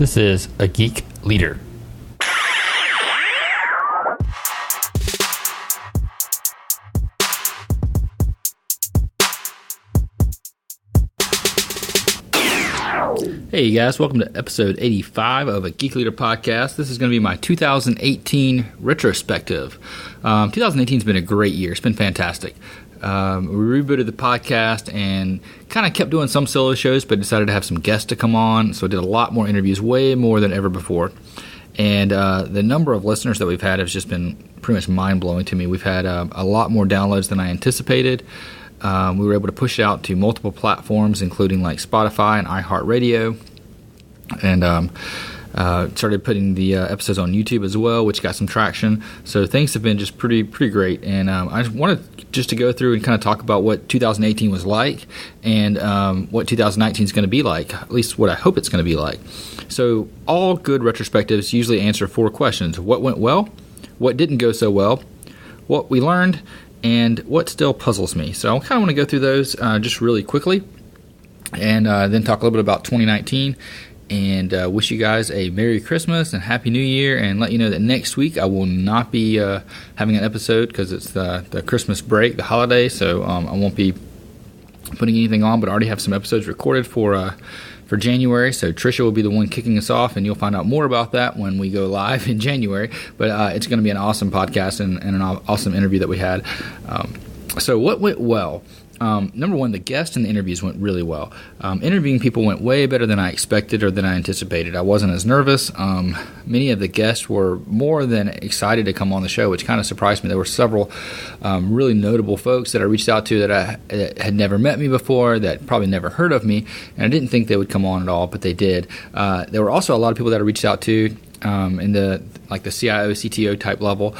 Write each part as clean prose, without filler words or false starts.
This is A Geek Leader. Hey guys, welcome to episode 85 of A Geek Leader podcast. This is going to be my 2018 retrospective. 2018 has been a great year. It's been fantastic. We rebooted the podcast and kind of kept doing some solo shows, but decided to have some guests to come on. So I did a lot more interviews, way more than ever before. And the number of listeners that we've had has just been pretty much mind-blowing to me. We've had a lot more downloads than I anticipated. We were able to push it out to multiple platforms, including like Spotify and iHeartRadio. And started putting the episodes on YouTube as well, which got some traction. So things have been just pretty great. And I just wanted just to go through and kind of talk about what 2018 was like and what 2019 is going to be like, at least what I hope it's going to be like. So all good retrospectives usually answer 4 questions. What went well? What didn't go so well? What we learned? And what still puzzles me. So I kind of want to go through those just really quickly and then talk a little bit about 2019 and wish you guys a Merry Christmas and Happy New Year, and let you know that next week I will not be having an episode because it's the Christmas break, the holiday, so I won't be putting anything on, but I already have some episodes recorded for January, so Trisha will be the one kicking us off, and you'll find out more about that when we go live in January. But it's going to be an awesome podcast and an awesome interview that we had. So what went well? Number one, the guests and the interviews went really well. Interviewing people went way better than I expected or than I anticipated. I wasn't as nervous. Many of the guests were more than excited to come on the show, which kind of surprised me. There were several really notable folks that I reached out to that had never met me before, that probably never heard of me, and I didn't think they would come on at all, but they did. There were also a lot of people that I reached out to in the CIO, CTO type level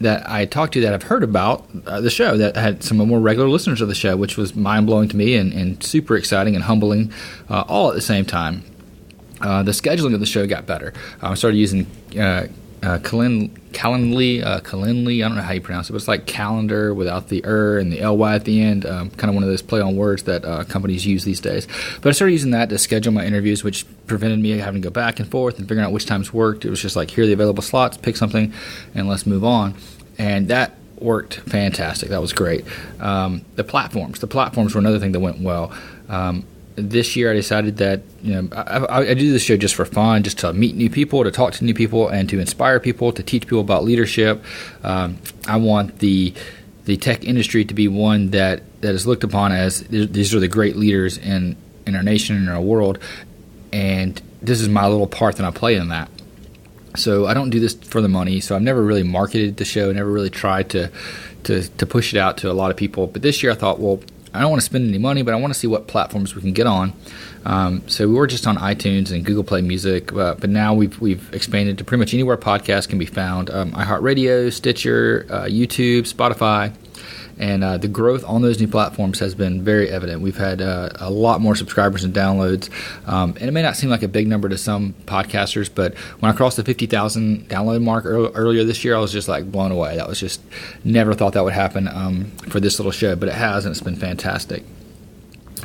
that I talked to that have heard about the show, that had some more regular listeners of the show, which was mind-blowing to me and super exciting and humbling all at the same time. The scheduling of the show got better. I started using Calendly, I don't know how you pronounce it, but it's like calendar without the and the ly at the end, kind of one of those play on words that companies use these days. But I started using that to schedule my interviews, which prevented me having to go back and forth and figuring out which times worked. It was just like, here are the available slots, pick something, and let's move on. And that worked fantastic. That was great. The platforms were another thing that went well. This year I decided that I do this show just for fun, just to meet new people, to talk to new people, and to inspire people, to teach people about leadership. I want the tech industry to be one that is looked upon as these are the great leaders in our nation and in our world, and this is my little part that I play in that. So I don't do this for the money, so I've never really marketed the show, never really tried to push it out to a lot of people. But this year I thought, well, I don't want to spend any money, but I want to see what platforms we can get on. So we were just on iTunes and Google Play Music, but now we've expanded to pretty much anywhere podcasts can be found. iHeartRadio, Stitcher, YouTube, Spotify, and the growth on those new platforms has been very evident. We've had a lot more subscribers and downloads, and it may not seem like a big number to some podcasters, but when I crossed the 50,000 download mark earlier this year, I was just like blown away. That was just, never thought that would happen for this little show, but it has, and it's been fantastic.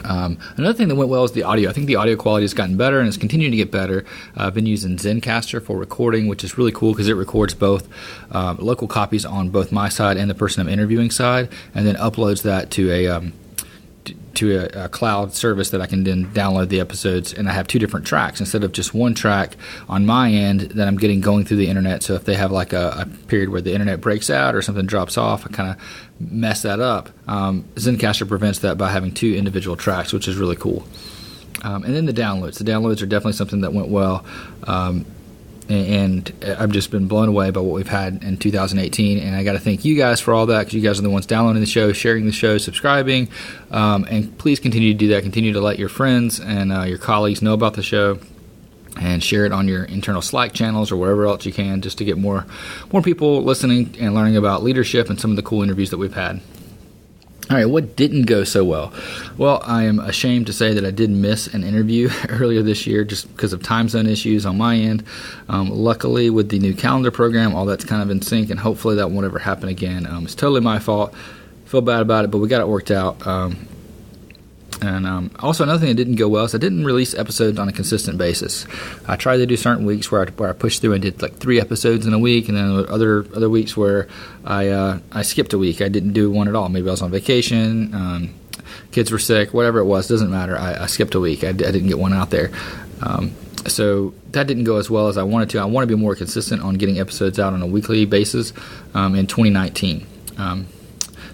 Another thing that went well is the audio. I think the audio quality has gotten better and it's continuing to get better. I've been using Zencastr for recording, which is really cool because it records both local copies on both my side and the person I'm interviewing side, and then uploads that to a cloud service that I can then download the episodes, and I have 2 different tracks instead of just one track on my end that I'm getting going through the internet. So if they have like a period where the internet breaks out or something drops off, I kind of mess that up. Zencastr prevents that by having 2 individual tracks, which is really cool. And then the downloads are definitely something that went well. And I've just been blown away by what we've had in 2018, and I got to thank you guys for all that, because you guys are the ones downloading the show, sharing the show, subscribing, and please continue to do that. Continue to let your friends and your colleagues know about the show, and share it on your internal Slack channels or wherever else you can, just to get more people listening and learning about leadership and some of the cool interviews that we've had. All right, what didn't go so well? Well, I am ashamed to say that I did miss an interview earlier this year just because of time zone issues on my end. Luckily, with the new calendar program, all that's kind of in sync, and hopefully that won't ever happen again. It's totally my fault. Feel bad about it, but we got it worked out. And also another thing that didn't go well is I didn't release episodes on a consistent basis. I tried to do certain weeks where I pushed through and did like 3 episodes in a week, and then other weeks where I skipped a week. I didn't do one at all. Maybe I was on vacation, kids were sick, whatever it was, doesn't matter. I skipped a week. I didn't get one out there. So that didn't go as well as I wanted to. I want to be more consistent on getting episodes out on a weekly basis in 2019.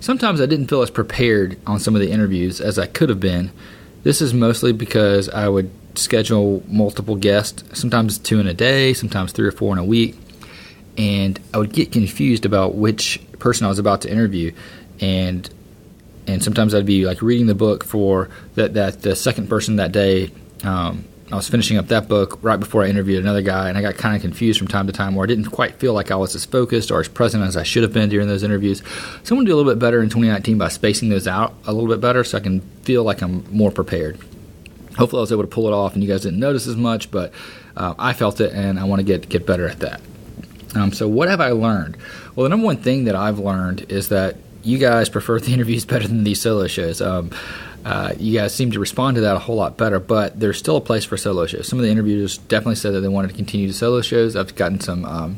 Sometimes I didn't feel as prepared on some of the interviews as I could have been. This is mostly because I would schedule multiple guests, sometimes 2 in a day, sometimes 3 or 4 in a week, and I would get confused about which person I was about to interview, and sometimes I'd be like reading the book for that the second person that day. I was finishing up that book right before I interviewed another guy, and I got kind of confused from time to time where I didn't quite feel like I was as focused or as present as I should have been during those interviews. So I'm going to do a little bit better in 2019 by spacing those out a little bit better so I can feel like I'm more prepared. Hopefully I was able to pull it off and you guys didn't notice as much, but I felt it and I want to get better at that. So what have I learned? Well, the number one thing that I've learned is that you guys prefer the interviews better than these solo shows. You guys seem to respond to that a whole lot better, but there's still a place for solo shows. Some of the interviewers definitely said that they wanted to continue the solo shows. I've gotten some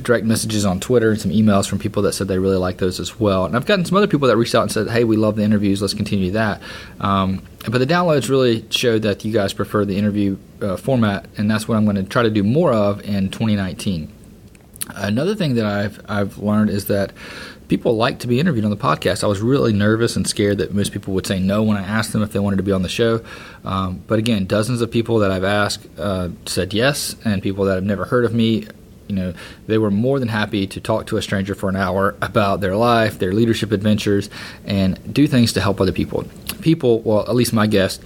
direct messages on Twitter and some emails from people that said they really like those as well. And I've gotten some other people that reached out and said, hey, we love the interviews, let's continue that. But the downloads really showed that you guys prefer the interview format, and that's what I'm going to try to do more of in 2019. Another thing that I've learned is that people like to be interviewed on the podcast. I was really nervous and scared that most people would say no when I asked them if they wanted to be on the show. But again, dozens of people that I've asked said yes, and people that have never heard of me, they were more than happy to talk to a stranger for an hour about their life, their leadership adventures, and do things to help other people. People, well, at least my guests,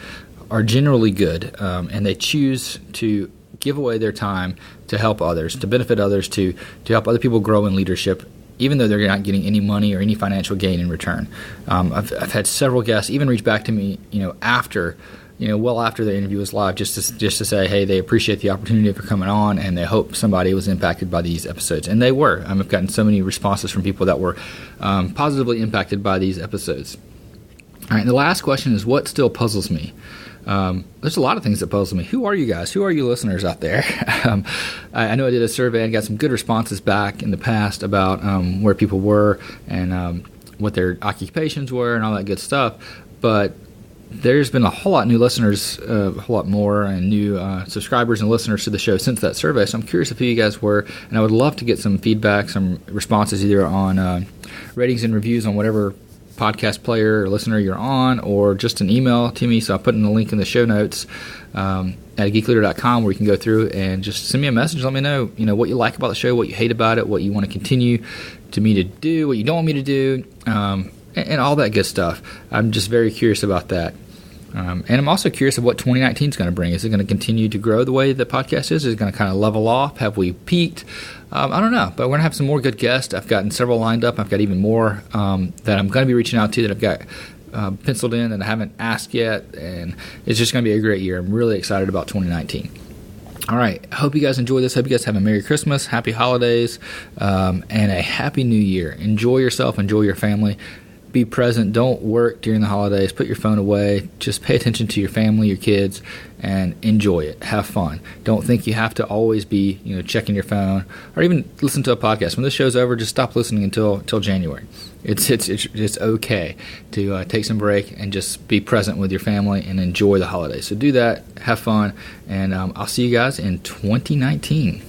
are generally good, and they choose to give away their time to help others, to benefit others, to help other people grow in leadership, even though they're not getting any money or any financial gain in return. I've had several guests even reach back to me, after, well after the interview was live, just to say, hey, they appreciate the opportunity for coming on, and they hope somebody was impacted by these episodes, and they were. I've gotten so many responses from people that were positively impacted by these episodes. All right, and the last question is, what still puzzles me? There's a lot of things that puzzle me. Who are you guys? Who are you listeners out there? I know I did a survey and got some good responses back in the past about where people were and what their occupations were and all that good stuff. But there's been a whole lot new listeners, a whole lot more, and new subscribers and listeners to the show since that survey. So I'm curious if who you guys were, and I would love to get some feedback, some responses either on ratings and reviews on whatever podcast player or listener you're on, or just an email to me. So I'll put in the link in the show notes at geekleader.com where you can go through and just send me a message. Let me know, what you like about the show, what you hate about it, what you want to continue to me to do, what you don't want me to do, and all that good stuff. I'm just very curious about that. And I'm also curious of what 2019 is going to bring. Is it going to continue to grow the way the podcast is? Is it going to kind of level off? Have we peaked? I don't know, but we're going to have some more good guests. I've gotten several lined up. I've got even more that I'm going to be reaching out to that I've got penciled in that I haven't asked yet, and it's just going to be a great year. I'm really excited about 2019. All right, I hope you guys enjoy this. I hope you guys have a Merry Christmas, Happy Holidays, and a Happy New Year. Enjoy yourself, enjoy your family. Be present. Don't work during the holidays. Put your phone away. Just pay attention to your family, your kids, and enjoy it. Have fun. Don't think you have to always be, checking your phone or even listen to a podcast. When this show's over, just stop listening until January. It's okay to take some break and just be present with your family and enjoy the holidays. So do that. Have fun, and I'll see you guys in 2019.